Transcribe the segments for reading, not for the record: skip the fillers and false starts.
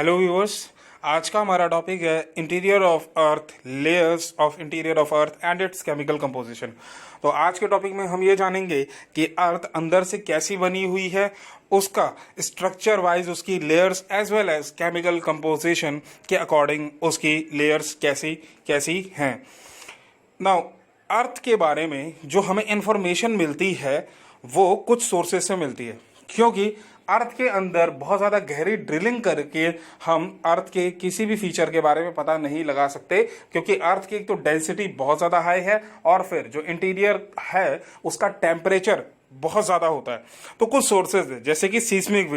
Hello viewers. आज का हमारा टॉपिक है interior of earth, layers of interior of earth and it's chemical composition. तो आज के टॉपिक में हम ये जानेंगे कि अर्थ अंदर से कैसी बनी हुई है, उसका स्ट्रक्चर वाइज उसकी layers as well as chemical composition के अकॉर्डिंग उसकी लेयर्स कैसी कैसी हैं। नाउ अर्थ के बारे में जो हमें इंफॉर्मेशन मिलती है वो कुछ सोर्सेज से मिलती है, क्योंकि अर्थ के अंदर बहुत ज़्यादा गहरी ड्रिलिंग करके हम अर्थ के किसी भी फीचर के बारे में पता नहीं लगा सकते, क्योंकि अर्थ की एक तो डेंसिटी बहुत ज़्यादा हाई है और फिर जो इंटीरियर है उसका टेम्परेचर बहुत ज़्यादा होता है। तो कुछ सोर्सेज है जैसे कि सीस्मिक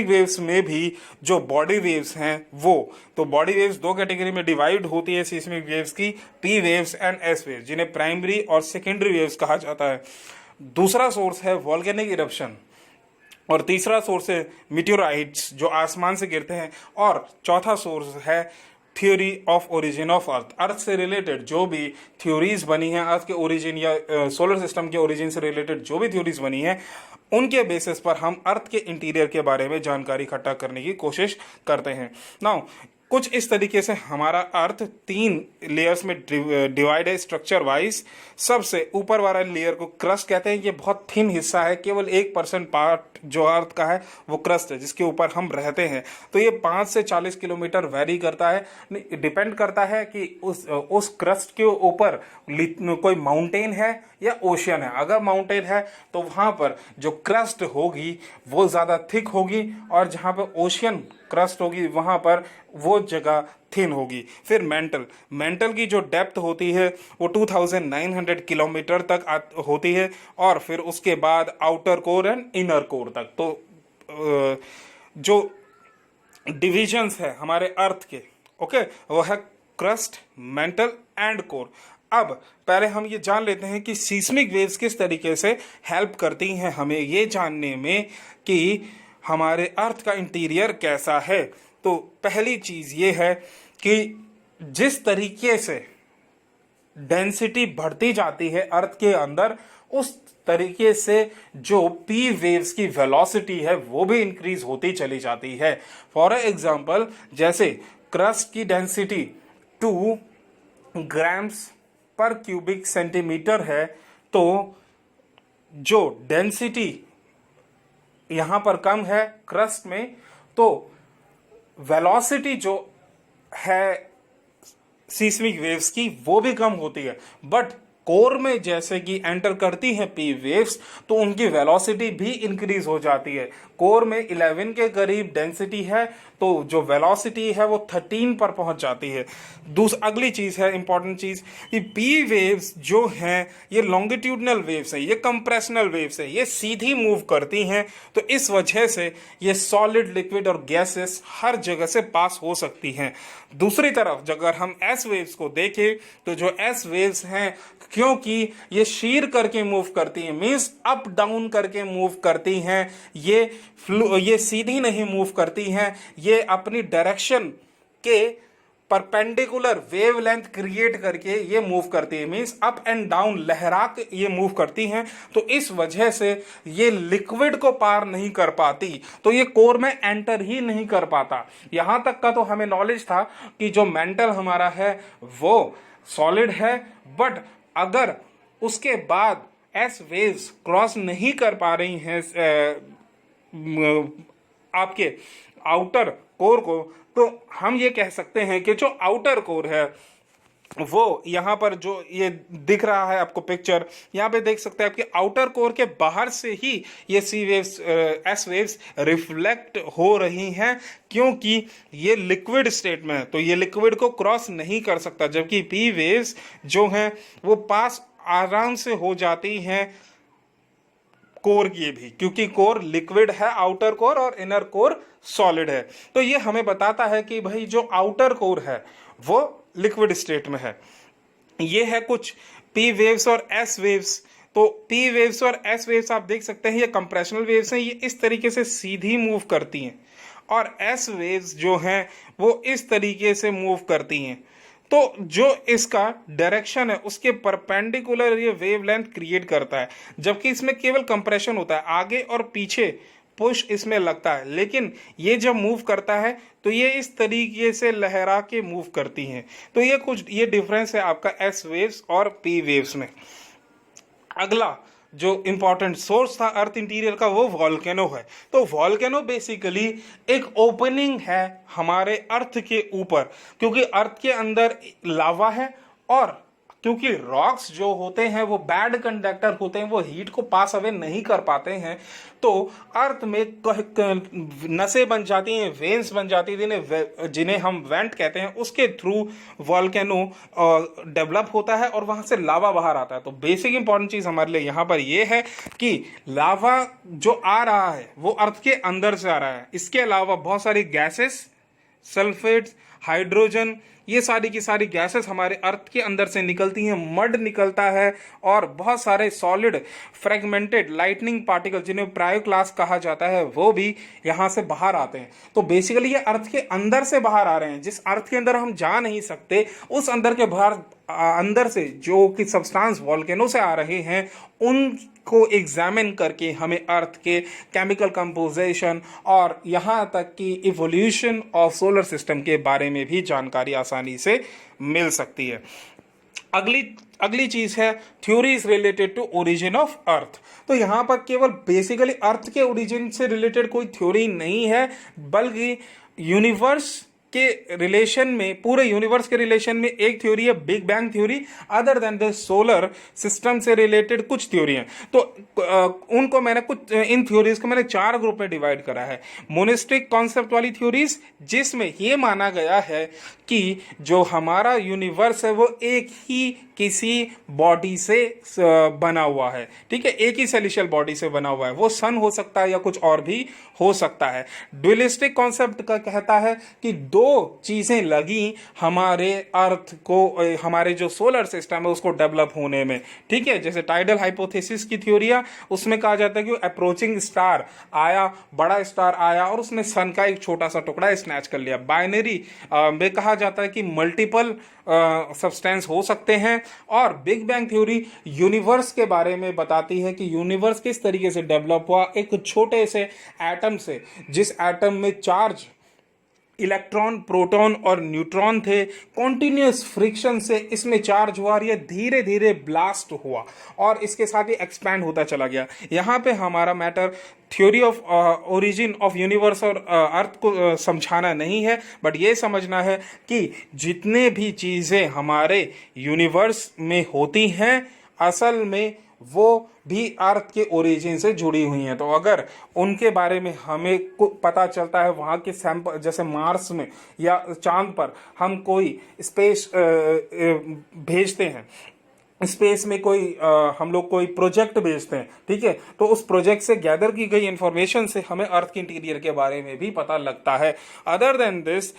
वेव्स में भी जो बॉडी वेव्स हैं वो, तो बॉडी वेव्स दो कैटेगरी में डिवाइड होती है सीस्मिक वेव्स की, P waves and S waves, जिन्हें प्राइमरी और सेकेंडरी वेव्स कहा जाता है। दूसरा सोर्स है वॉल्केनिक इरप्शन और तीसरा सोर्स है मीटियोराइट्स जो आसमान से गिरते हैं, और चौथा सोर्स है theory of origin of earth. Earth से रिलेटेड जो भी थ्योरीज बनी हैं, अर्थ के ओरिजिन या सोलर सिस्टम के ओरिजिन से रिलेटेड जो भी थ्योरीज बनी हैं, उनके बेसिस पर हम अर्थ के इंटीरियर के बारे में जानकारी इकट्ठा करने की कोशिश करते हैं। नाउ कुछ इस तरीके से हमारा अर्थ 3 लेयर्स में डिवाइड है स्ट्रक्चर वाइज। सबसे ऊपर वाला लेयर को क्रस्ट कहते हैं। ये बहुत थिन हिस्सा है, केवल 1% पार्ट जो अर्थ का है वो क्रस्ट है, जिसके ऊपर हम रहते हैं। तो ये 5 से 40 किलोमीटर वेरी करता है, डिपेंड करता है कि उस क्रस्ट के ऊपर कोई माउंटेन है या ओशियन है। अगर माउंटेन है तो वहां पर जो क्रस्ट होगी वो ज्यादा थिक होगी, और जहां पर ओशियन क्रस्ट होगी वहां पर वो जगह थिन होगी। फिर मेंटल की जो डेप्थ होती है वो 2900 किलोमीटर तक होती है, और फिर उसके बाद outer core and inner core तक। तो जो डिविजन्स है हमारे अर्थ के, ओके, वो है क्रस्ट, मेंटल एंड कोर। अब पहले हम ये जान लेते हैं कि सीस्मिक वेव्स किस तरीके से हेल्प करती हैं हमें ये जानने में कि हमारे अर्थ का इंटीरियर कैसा है। तो पहली चीज ये है कि जिस तरीके से डेंसिटी बढ़ती जाती है अर्थ के अंदर, उस तरीके से जो पी वेव्स की वेलोसिटी है वो भी इंक्रीज होती चली जाती है। फॉर एग्जांपल, जैसे क्रस्ट की डेंसिटी 2 ग्राम्स पर क्यूबिक सेंटीमीटर है, तो जो डेंसिटी यहां पर कम है क्रस्ट में, तो वेलोसिटी जो है सीस्मिक वेव्स की वो भी कम होती है। बट कोर में जैसे कि एंटर करती हैं पी वेव्स, तो उनकी वेलोसिटी भी इंक्रीज हो जाती है। कोर में 11 के करीब डेंसिटी है, तो जो वेलोसिटी है वो 13 पर पहुंच जाती है। अगली चीज है इंपॉर्टेंट चीज कि पी वेव्स जो हैं ये लॉन्गिट्यूडनल वेव्स है, ये कंप्रेशनल वेव्स है, ये सीधी मूव करती हैं। तो इस वजह से ये सॉलिड, लिक्विड और गैसेस हर जगह से पास हो सकती हैं। दूसरी तरफ अगर हम एस वेव्स को देखें, तो जो एस वेव्स हैं, क्योंकि ये शीर करके मूव करती हैं, मींस अप डाउन करके मूव करती हैं, ये सीधी नहीं मूव करती हैं, ये अपनी डायरेक्शन के परपेंडिकुलर वेवलेंथ क्रिएट करके ये मूव करती है, मींस अप एंड डाउन लहरा के ये मूव करती हैं। तो इस वजह से ये लिक्विड को पार नहीं कर पाती, तो ये कोर में एंटर ही नहीं कर पाता। यहां तक का तो हमें नॉलेज था कि जो मेंटल हमारा है वो सॉलिड है, बट अगर उसके बाद एस वेव्स क्रॉस नहीं कर पा रही हैं आपके आउटर कोर को, तो हम ये कह सकते हैं कि जो आउटर कोर है वो यहाँ पर जो ये दिख रहा है आपको पिक्चर, यहाँ पे देख सकते हैं आपके आउटर कोर के बाहर से ही ये सी वेव्स, एस वेव्स रिफ्लेक्ट हो रही हैं, क्योंकि ये लिक्विड स्टेट में है, तो ये लिक्विड को क्रॉस नहीं कर सकता। जबकि पी वेव्स जो हैं वो पास आराम से हो जाती हैं कोर की भी, क्योंकि कोर लिक्विड है आउटर कोर और इनर कोर सॉलिड है। तो ये हमें बताता है कि भाई जो आउटर कोर है वो लिक्विड स्टेट में है। ये है कुछ पी वेव्स और एस वेव्स। तो पी वेव्स और एस वेव्स आप देख सकते हैं ये कंप्रेशनल वेव्स हैं, ये इस तरीके से सीधी मूव करती हैं, और एस वेव्स जो हैं वो इस तरीके से मूव करती हैं। तो जो इसका डायरेक्शन है उसके परपेंडिकुलर ये वेवलेंथ क्रिएट करता है, जबकि इसमें केवल कंप्रेशन होता है, आगे और पीछे पुश इसमें लगता है, लेकिन ये जब मूव करता है तो ये इस तरीके से लहरा के मूव करती हैं। तो ये डिफरेंस है आपका एस वेव्स और पी वेव्स में। अगला जो इंपॉर्टेंट सोर्स था अर्थ इंटीरियर का वो वॉल्केनो है। तो वॉल्केनो बेसिकली एक ओपनिंग है हमारे अर्थ के ऊपर, क्योंकि अर्थ के अंदर लावा है और क्योंकि रॉक्स जो होते हैं वो बैड कंडक्टर होते हैं, वो हीट को पास अवे नहीं कर पाते हैं, तो अर्थ में नसें बन जाती हैं, वेन्स बन जाती हैं जिन्हें हम वेंट कहते हैं, उसके थ्रू वॉल्केनो डेवलप होता है और वहां से लावा बाहर आता है। तो बेसिक इंपॉर्टेंट चीज हमारे लिए यहाँ पर ये है कि लावा जो आ रहा है वो अर्थ के अंदर से आ रहा है। इसके अलावा बहुत सारी गैसेस, सल्फेट्स, हाइड्रोजन, ये सारी की सारी गैसेस हमारे अर्थ के अंदर से निकलती हैं, मड निकलता है और बहुत सारे सॉलिड फ्रेगमेंटेड लाइटनिंग पार्टिकल जिन्हें प्रायो क्लास कहा जाता है वो भी यहाँ से बाहर आते हैं। तो बेसिकली ये अर्थ के अंदर से बाहर आ रहे हैं। जिस अर्थ के अंदर हम जा नहीं सकते उस अंदर के बाहर अंदर से जो कि सब्सटेंस वॉल्केनो से आ रहे हैं उनको एग्जामिन करके हमें अर्थ के केमिकल कंपोजिशन और यहाँ तक कि इवोल्यूशन ऑफ सोलर सिस्टम के बारे में भी जानकारी आसानी से मिल सकती है। अगली चीज है theories related to origin of earth. तो यहाँ पर केवल बेसिकली अर्थ के ओरिजिन से रिलेटेड कोई थ्योरी नहीं है, बल्कि यूनिवर्स के रिलेशन में, पूरे यूनिवर्स के रिलेशन में एक थ्योरी है big bang theory. Other than the solar system से रिलेटेड कुछ थ्योरी हैं। तो उनको मैंने इन थ्योरीज को मैंने 4 ग्रुप में डिवाइड करा है। मोनिस्टिक कॉन्सेप्ट वाली थ्योरीज, जिसमें ये माना गया है कि जो हमारा यूनिवर्स है वो एक ही किसी बॉडी से बना हुआ है, ठीक है, एक ही सेलेशियल बॉडी से बना हुआ है। वो सन हो सकता है या कुछ और भी हो सकता है। ड्यूलिस्टिक कॉन्सेप्ट का कहता है कि 2 चीजें लगी हमारे अर्थ को, हमारे जो सोलर सिस्टम है उसको डेवलप होने में, ठीक है। जैसे टाइडल हाइपोथेसिस की थ्योरिया, उसमें कहा जाता है कि अप्रोचिंग स्टार आया, बड़ा स्टार आया और उसने सन का एक छोटा सा टुकड़ा स्नैच कर लिया। बाइनरी में कहा जाता है कि मल्टीपल सब्सटेंस हो सकते हैं। और बिग बैंग थ्योरी यूनिवर्स के बारे में बताती है कि यूनिवर्स किस तरीके से डेवलप हुआ एक छोटे से एटम से, जिस एटम में चार्ज इलेक्ट्रॉन, प्रोटॉन और न्यूट्रॉन थे। कॉन्टिन्यूस फ्रिक्शन से इसमें चार्ज हुआ और ये धीरे धीरे ब्लास्ट हुआ और इसके साथ ही एक्सपैंड होता चला गया। यहाँ पे हमारा matter theory of origin of universe और अर्थ को समझाना नहीं है, बट ये समझना है कि जितने भी चीज़ें हमारे यूनिवर्स में होती हैं असल में वो भी अर्थ के ओरिजिन से जुड़ी हुई हैं। तो अगर उनके बारे में हमें पता चलता है, वहाँ के सैंपल, जैसे मार्स में या चांद पर हम कोई स्पेस भेजते हैं, स्पेस में कोई हम लोग कोई प्रोजेक्ट भेजते हैं, ठीक है, तो उस प्रोजेक्ट से गैदर की गई इंफॉर्मेशन से हमें अर्थ के इंटीरियर के बारे में भी पता लगता है। अदर देन दिस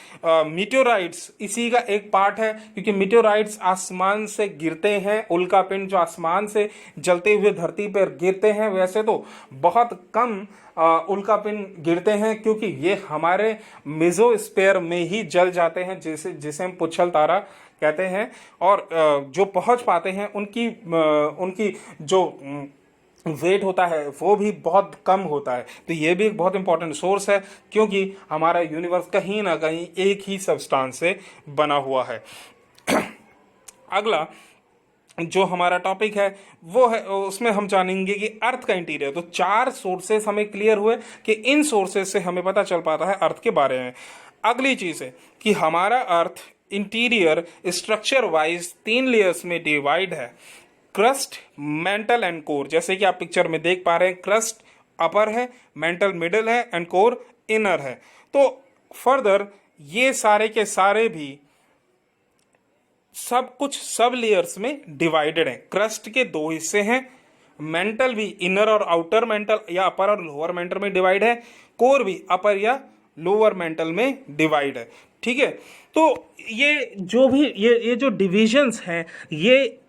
मीटेओराइट्स इसी का एक पार्ट है, क्योंकि मीटेओराइट्स आसमान से गिरते हैं, उल्कापिंड जो आसमान से जलते हुए धरती पर गिरते हैं। वैसे तो बहुत कम उल्कापिंड गिरते हैं क्योंकि ये हमारे मेसोस्फीयर में ही जल जाते हैं, जिसे हम पुच्छल तारा कहते हैं, और जो पहुंच पाते हैं उनकी जो वेट होता है वो भी बहुत कम होता है। तो ये भी एक बहुत इंपॉर्टेंट सोर्स है, क्योंकि हमारा यूनिवर्स कहीं ना कहीं एक ही सब्सटेंस से बना हुआ है। अगला जो हमारा टॉपिक है वो है, उसमें हम जानेंगे कि अर्थ का इंटीरियर। तो 4 सोर्सेस हमें क्लियर हुए कि इन सोर्सेस से हमें पता चल पाता है अर्थ के बारे में। अगली चीज है कि हमारा अर्थ इंटीरियर स्ट्रक्चर वाइज 3 लेयर्स में डिवाइड है, क्रस्ट, मेंटल एंड कोर। जैसे कि आप पिक्चर में देख पा रहे हैं, क्रस्ट अपर है, मेंटल मिडिल है एंड कोर इनर है। तो फर्दर ये सारे के सारे भी सब कुछ सब लेयर्स में डिवाइडेड है। क्रस्ट के 2 हिस्से हैं, मेंटल भी इनर और आउटर मेंटल या अपर और लोअर मेंटल में डिवाइड है, कोर भी अपर या लोअर मेंटल में डिवाइड है, ठीक है। तो ये जो डिविजन्स हैं ये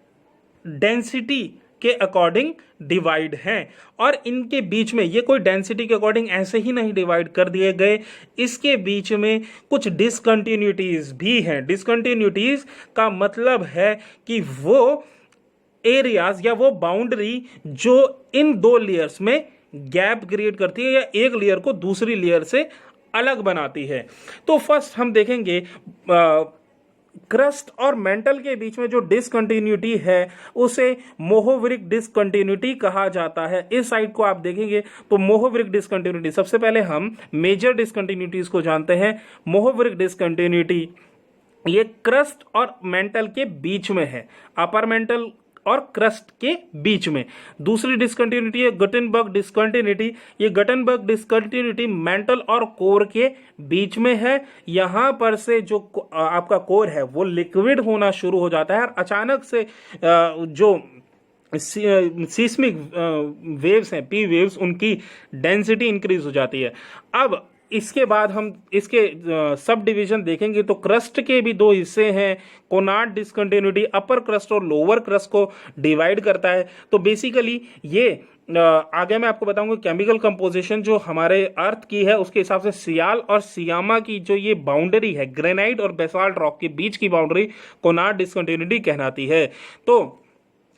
डेंसिटी के अकॉर्डिंग डिवाइड हैं, और इनके बीच में ये कोई डेंसिटी के अकॉर्डिंग ऐसे ही नहीं डिवाइड कर दिए गए, इसके बीच में कुछ डिसकंटिन्यूटीज भी हैं। डिसकंटिन्यूटीज का मतलब है कि वो एरियाज या वो बाउंड्री जो इन 2 लेयर्स में गैप क्रिएट करती है या एक लेयर को दूसरी लेयर से अलग बनाती है। तो फर्स्ट हम देखेंगे क्रस्ट और मेंटल के बीच में जो डिसकंटिन्यूटी है उसे मोहोवरिक डिसकंटिन्यूटी कहा जाता है। इस साइड को आप देखेंगे तो मोहोवरिक डिसकंटिन्यूटी, सबसे पहले हम मेजर डिसकंटिन्यूटीज को जानते हैं। मोहोवरिक डिसकंटिन्यूटी ये क्रस्ट और मेंटल के बीच में है, अपर मेंटल और क्रस्ट के बीच में। दूसरी डिसकंटिन्यूटी है गटनबर्ग डिसकंटिन्यूटी। ये गटनबर्ग डिसकंटिन्यूटी मेंटल और कोर के बीच में है। यहां पर से जो आपका कोर है वो लिक्विड होना शुरू हो जाता है और अचानक से जो सीस्मिक वेव्स हैं, पी वेव्स, उनकी डेंसिटी इंक्रीज हो जाती है। अब इसके बाद हम इसके सब डिवीजन देखेंगे तो क्रस्ट के भी दो हिस्से हैं। कोनार्ड डिसकंटिन्यूटी अपर क्रस्ट और लोअर क्रस्ट को डिवाइड करता है। तो बेसिकली ये आगे मैं आपको बताऊंगा केमिकल कंपोजिशन जो हमारे अर्थ की है उसके हिसाब से सियाल और सियामा की जो ये बाउंड्री है, ग्रेनाइट और बेसाल्ट रॉक के बीच की बाउंड्री कोनार्ड डिसकंटिन्यूटी कहलाती है। तो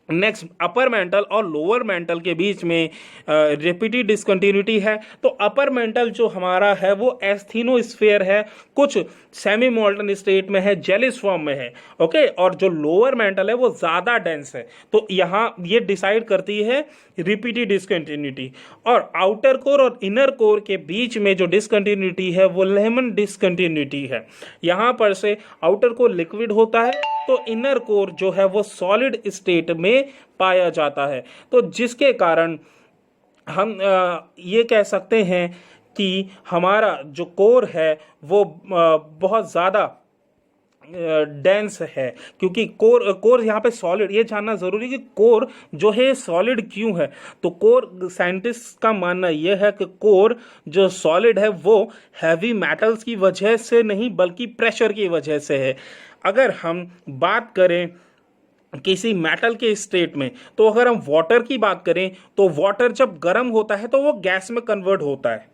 नेक्स्ट अपर मेंटल और लोअर मेंटल के बीच में रिपीटेड डिसकंटिन्यूटी है। तो अपर मेंटल जो हमारा है वो एस्थीनोस्फीयर है, कुछ सेमी मोल्टन स्टेट में है, जेलिस फॉर्म में है, ओके। और जो लोअर मेंटल है वो ज्यादा डेंस है। तो यहां ये डिसाइड करती है रिपीटेड डिसकंटिन्यूटी। और आउटर कोर और इनर कोर के बीच में जो डिसकंटिन्यूटी है वो लेमन डिसकंटिन्यूटी है। यहां पर से आउटर कोर लिक्विड होता है तो इनर कोर जो है वो सॉलिड स्टेट में पाया जाता है। तो जिसके कारण हम ये कह सकते हैं कि हमारा जो कोर है वो बहुत ज्यादा डेंस है, क्योंकि कोर यहाँ पे सॉलिड। ये जानना जरूरी है कि कोर जो है सॉलिड क्यों है। तो कोर साइंटिस्ट का मानना यह है कि कोर जो सॉलिड है वो हैवी मेटल्स की वजह से नहीं बल्कि प्रेशर की वजह से है। अगर हम बात करें किसी मेटल के स्टेट में, तो अगर हम वाटर की बात करें तो वाटर जब गर्म होता है तो वो गैस में कन्वर्ट होता है,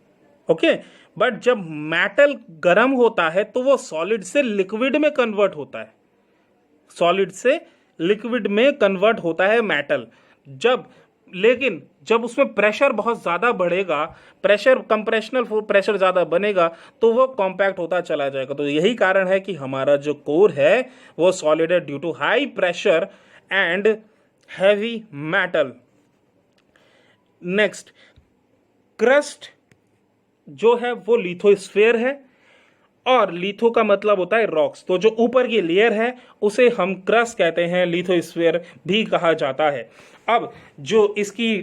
ओके। बट जब मेटल गर्म होता है तो वो सॉलिड से लिक्विड में कन्वर्ट होता है, सॉलिड से लिक्विड में कन्वर्ट होता है मेटल। लेकिन जब उसमें प्रेशर बहुत ज्यादा बढ़ेगा, प्रेशर कंप्रेशनल प्रेशर ज्यादा बनेगा तो वो कॉम्पैक्ट होता चला जाएगा। तो यही कारण है कि हमारा जो कोर है वो सॉलिड है due to high pressure and heavy metal. Next crust जो है वो लिथोस्फीयर है, और लिथो का मतलब होता है रॉक्स। तो जो ऊपर की लेयर है उसे हम क्रस्ट कहते हैं, लिथोस्फीयर भी कहा जाता है। अब जो इसकी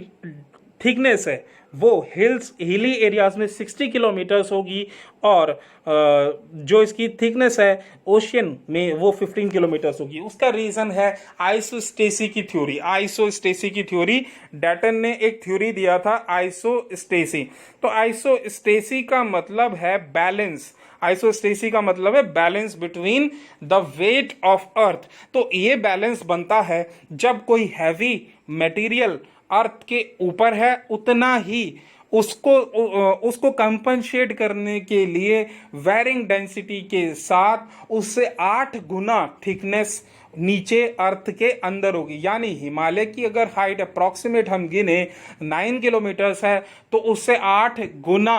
थिकनेस है वो हिली एरियाज में 60 किलोमीटर्स होगी, और जो इसकी थिकनेस है ओशियन में वो 15 किलोमीटर्स होगी। उसका रीजन है आइसोस्टेसी की थ्योरी। आइसोस्टेसी की थ्योरी, डैटन ने एक थ्योरी दिया था आइसोस्टेसी। तो आइसोस्टेसी का मतलब है बैलेंस। आइसोस्टेसी का मतलब है balance between the weight of earth. तो ये बैलेंस बनता है जब कोई हैवी मटेरियल अर्थ के ऊपर है, उतना ही उसको कंपनसेट करने के लिए वेरिंग डेंसिटी के साथ उससे 8 गुना थिकनेस नीचे अर्थ के अंदर होगी। यानी हिमालय की अगर हाइट अप्रोक्सीमेट हम गिने 9 किलोमीटर्स है तो उससे 8 गुना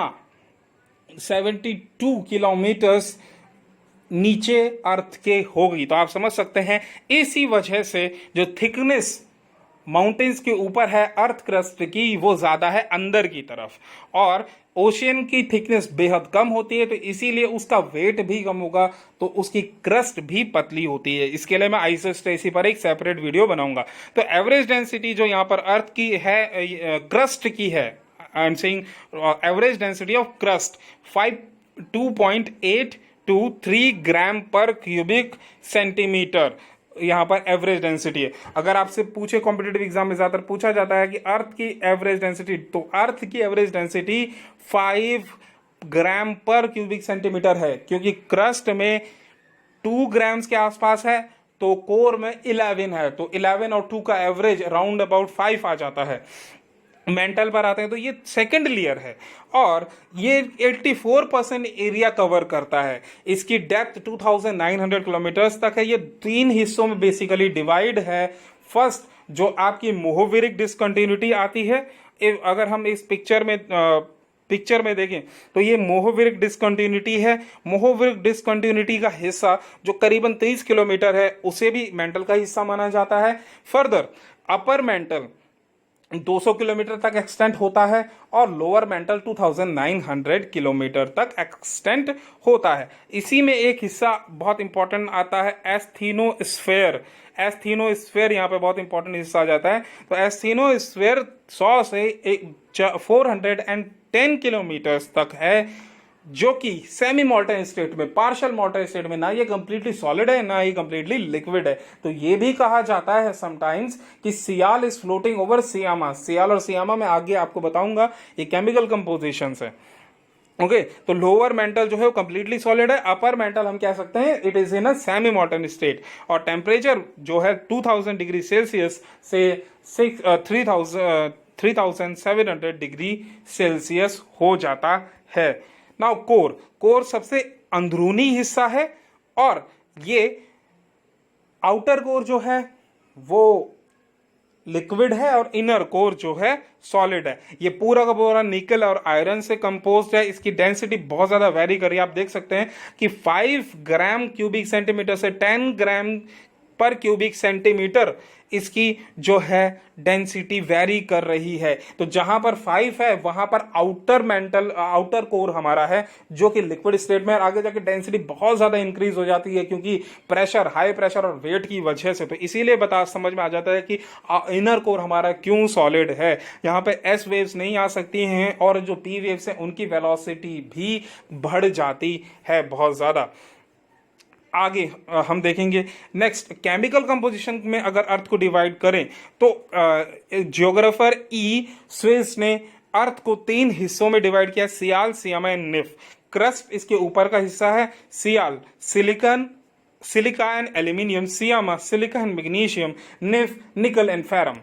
72 किलोमीटर्स नीचे अर्थ के होगी। तो आप समझ सकते हैं इसी वजह से जो थिकनेस माउंटेन्स के ऊपर है अर्थ क्रस्ट की वो ज्यादा है अंदर की तरफ, और ओशियन की थिकनेस बेहद कम होती है, तो इसीलिए उसका वेट भी कम होगा, तो उसकी क्रस्ट भी पतली होती है। इसके लिए मैं आइसोस्टेसी पर एक सेपरेट वीडियो बनाऊंगा। तो एवरेज डेंसिटी जो यहाँ पर अर्थ की है, क्रस्ट की है, I am saying average density of crust 2.823 ग्राम पर क्यूबिक सेंटीमीटर यहाँ पर एवरेज डेंसिटी है। अगर आपसे पूछे कॉम्पिटिटिव एग्जाम में ज्यादातर पूछा जाता है कि अर्थ की एवरेज डेंसिटी, तो अर्थ की एवरेज डेंसिटी 5 ग्राम पर क्यूबिक सेंटीमीटर है, क्योंकि क्रस्ट में 2 ग्राम्स के आसपास है तो कोर में 11 है, तो 11 और 2 का एवरेज राउंड अबाउट 5 आ जाता है। मेंटल पर आते हैं तो ये सेकंड लेयर है और ये 84% एरिया कवर करता है। इसकी डेप्थ 2900 किलोमीटर्स तक है। ये 3 हिस्सों में बेसिकली डिवाइड है। फर्स्ट जो आपकी मोहोविरिक डिसकंटिन्यूटी आती है, अगर हम इस पिक्चर में देखें तो ये मोहोविरिक डिसकंटिन्यूटी है। मोहोविरिक डिसकंटिन्यूटी का हिस्सा जो करीबन 30 किलोमीटर है उसे भी मेंटल का हिस्सा माना जाता है। फर्दर अपर मेंटल 200 किलोमीटर तक एक्सटेंड होता है और लोअर मेंटल 2900 किलोमीटर तक एक्सटेंड होता है। इसी में एक हिस्सा बहुत इंपॉर्टेंट आता है, एस्थीनोस्फेयर। एस्थीनोस्फेयर यहाँ पे बहुत इंपॉर्टेंट हिस्सा आ जाता है। तो एस्थीनोस्फेयर 100 से 410 किलोमीटर तक है, जो कि सेमी मोल्टन स्टेट में, पार्शियल मोल्टन स्टेट में, ना ये कंप्लीटली सॉलिड है ना ये कंप्लीटली लिक्विड है। तो ये भी कहा जाता है समटाइम्स कि सियाल इज फ्लोटिंग ओवर सियामा। सियाल और सियामा में आगे आपको बताऊंगा, ये केमिकल कंपोजिशन है। ओके, तो लोअर मेंटल जो है वो कंप्लीटली सॉलिड है, अपर मेंटल हम कह सकते हैं it is in a semi molten state, और टेम्परेचर जो है 2000 डिग्री सेल्सियस से 3700 डिग्री सेल्सियस हो जाता है। नाउ कोर सबसे अंदरूनी हिस्सा है, और ये आउटर कोर जो है वो लिक्विड है और इनर कोर जो है सॉलिड है। ये पूरा का पूरा निकल और आयरन से कंपोज्ड है। इसकी डेंसिटी बहुत ज्यादा वेरी कर रही है। आप देख सकते हैं कि 5 ग्राम क्यूबिक सेंटीमीटर से 10 ग्राम पर क्यूबिक सेंटीमीटर इसकी जो है डेंसिटी वेरी कर रही है। तो जहां पर 5 है वहां पर आउटर कोर हमारा है जो कि लिक्विड स्टेट में, आगे जाके डेंसिटी बहुत ज्यादा इंक्रीज हो जाती है क्योंकि प्रेशर, हाई प्रेशर और वेट की वजह से। तो इसीलिए समझ में आ जाता है कि इनर कोर हमारा क्यों सॉलिड है। यहाँ पे एस वेव्स नहीं आ सकती हैं और जो पी वेव्स हैं उनकी वेलोसिटी भी बढ़ जाती है बहुत ज्यादा। आगे हम देखेंगे नेक्स्ट केमिकल कंपोजिशन में अगर अर्थ को डिवाइड करें तो जियोग्राफर स्विस ने अर्थ को 3 हिस्सों में डिवाइड किया, sial, sima and nife. Crust इसके ऊपर का हिस्सा है, sial silica and aluminium, sima silica and magnesium, nife nickel and ferrum.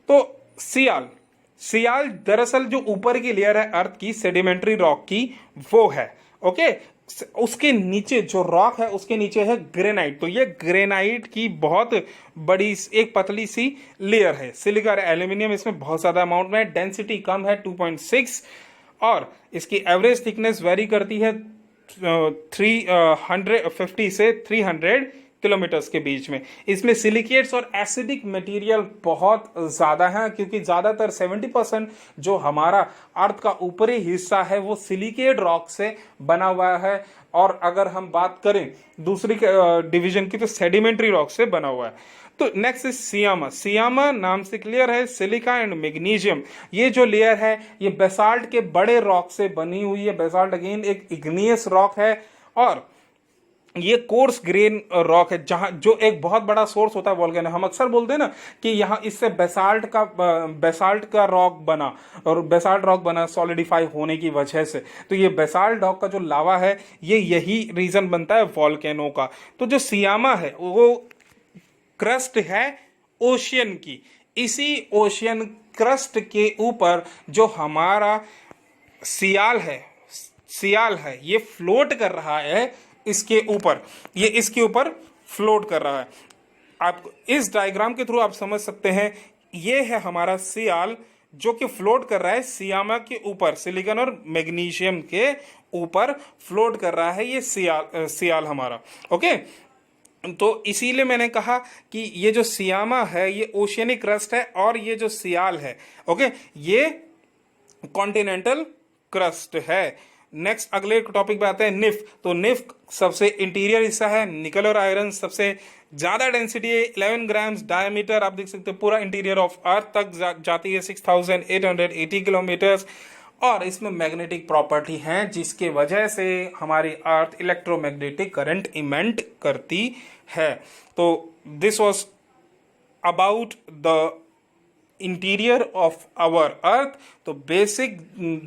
तो सियाल दरअसल जो ऊपर की लेयर है अर्थ की, सेडिमेंट्री रॉक की, वो है। ओके, उसके नीचे जो रॉक है उसके नीचे है ग्रेनाइट। तो ये ग्रेनाइट की बहुत बड़ी एक पतली सी लेयर है। सिलिका एल्यूमिनियम इसमें बहुत ज्यादा अमाउंट में, डेंसिटी कम है 2.6, और इसकी एवरेज थिकनेस वेरी करती है 350 से 300 किलोमीटर्स के बीच में। इसमें सिलिकेट्स और एसिडिक मटेरियल बहुत ज्यादा है क्योंकि ज्यादातर 70% जो हमारा अर्थ का ऊपरी हिस्सा है वो सिलिकेट रॉक से बना हुआ है, और अगर हम बात करें दूसरी डिवीजन की तो सेडिमेंट्री रॉक से बना हुआ है। तो नेक्स्ट इज सियामा नाम से क्लियर है, सिलिका एंड मैग्नीशियम। ये जो लेयर है ये बेसाल्ट के बड़े रॉक से बनी हुई है। बेसाल्ट अगेन एक इग्नियस रॉक है और ये कोर्स ग्रेन रॉक है, जहां जो एक बहुत बड़ा सोर्स होता है वोल्केनो। हम अक्सर बोलते हैं ना कि यहाँ इससे बेसाल्ट का रॉक बना, और बेसाल्ट रॉक बना सॉलिडिफाई होने की वजह से। तो ये बेसाल्ट रॉक का जो लावा है ये यही रीजन बनता है वोल्केनो का। तो जो सियामा है वो क्रस्ट है ओशियन की। इसी ओशियन क्रस्ट के ऊपर जो हमारा सियाल है ये फ्लोट कर रहा है, इसके ऊपर फ्लोट कर रहा है। आप इस डायग्राम के थ्रू आप समझ सकते हैं, ये है हमारा सियाल जो कि फ्लोट कर रहा है सियामा के ऊपर, सिलिकॉन और मैग्नीशियम के ऊपर फ्लोट कर रहा है ये सियाल हमारा। ओके, तो इसीलिए मैंने कहा कि ये जो सियामा है ये ओशियनिक क्रस्ट है और ये जो सियाल है ओके ये कॉन्टिनेंटल क्रस्ट है। नेक्स्ट अगले टॉपिक पे आते हैं निफ। तो निफ सबसे इंटीरियर हिस्सा है, निकल और आयरन सबसे ज्यादा डेंसिटी है, 11 ग्राम्स डायमीटर। आप देख सकते हैं पूरा इंटीरियर ऑफ अर्थ तक जाती है 6880 किलोमीटर, और इसमें मैग्नेटिक प्रॉपर्टी है जिसके वजह से हमारी अर्थ इलेक्ट्रोमैग्नेटिक करंट इमेंट करती है। तो this was about the interior of our earth. तो बेसिक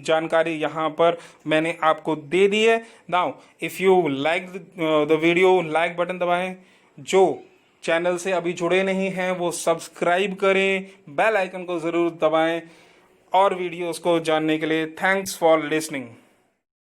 जानकारी यहाँ पर मैंने आपको दे दी है। Now if you like the video, like button दबाएं। जो चैनल से अभी जुड़े नहीं हैं वो सब्सक्राइब करें, बेल आइकन को जरूर दबाएं और वीडियोस को जानने के लिए थैंक्स फॉर लिसनिंग।